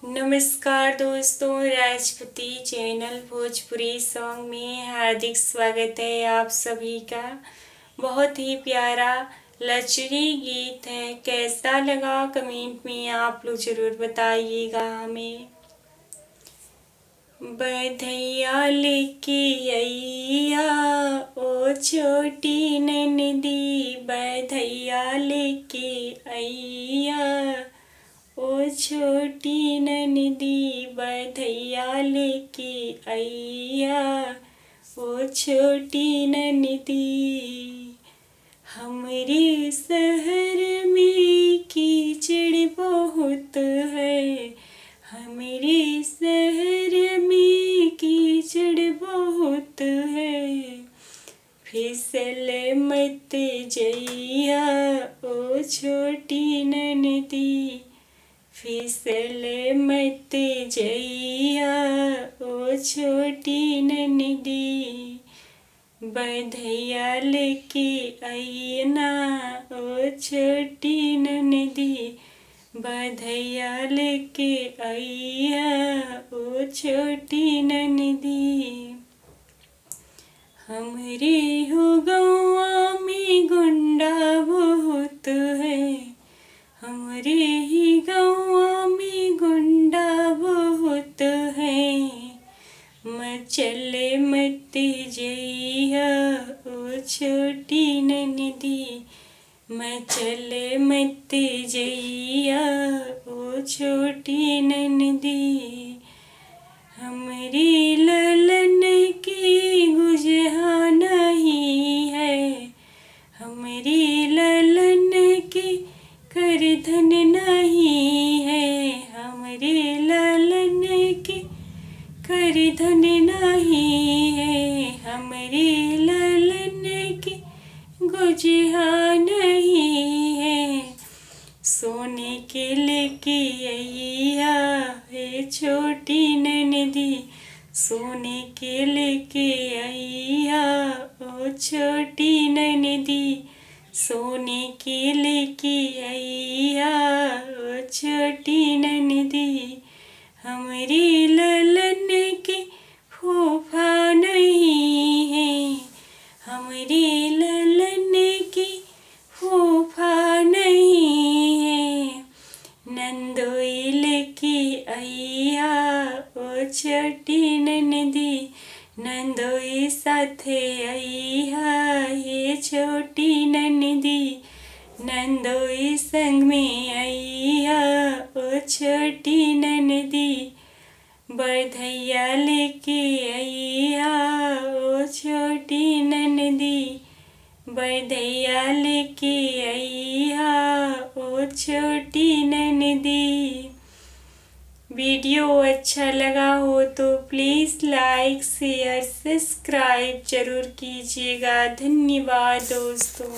नमस्कार दोस्तों, राजपूती चैनल भोजपुरी सॉन्ग में हार्दिक स्वागत है आप सभी का। बहुत ही प्यारा लचरी गीत है, कैसा लगा कमेंट में आप लोग ज़रूर बताइएगा हमें। बधैया लेके अइया ओ छोटी ननदी, बधैया लेके अइया ओ छोटी ननदी, बधैया लेके अइया ओ छोटी ननदी। हमरे शहर में कीचड़ बहुत है, हमरे शहर में कीचड़ बहुत है। फिसल मत जइया ओ छोटी ननदी, फिसल मत जइया ओ छोटी ननदी। बधैया लेके अइया ओ छोटी ननदी, बधैया लेके अइया ओ छोटी ननदी। हमरे हो गौआ में गुंडा बहुत है, हमरे ही गौआ में गुंडा बहुत है। मचल मत जइया ओ छोटी ननदी, मचल मत जइया ओ छोटी ननदी। हमरी ललन की गुजहा नहीं है, हमरी ललन की करधन नहीं है, हमरे लालन की करधन नहीं है, हमरे लालन की गुजहा नहीं है। सोने के लेके अइया हे छोटी ननदी, सोने के लेके अइया ओ छोटी ननदी, सोने के लेके अइया ओ छोटी ननदी। हमरी ललन की फूफा नहीं है, हमरी ललन की फूफा नहीं है। नंदोई लेके अइया ओ छोटी ननदी, नंदोई साथे अइया हे छोटी ननदी, नंदोई संग में अइया ओ छोटी ननदी। बधैया लेके अइया ओ छोटी ननदी, बधैया लेके अइया ओ छोटी ननदी। वीडियो अच्छा लगा हो तो प्लीज़ लाइक शेयर सब्सक्राइब ज़रूर कीजिएगा। धन्यवाद दोस्तों।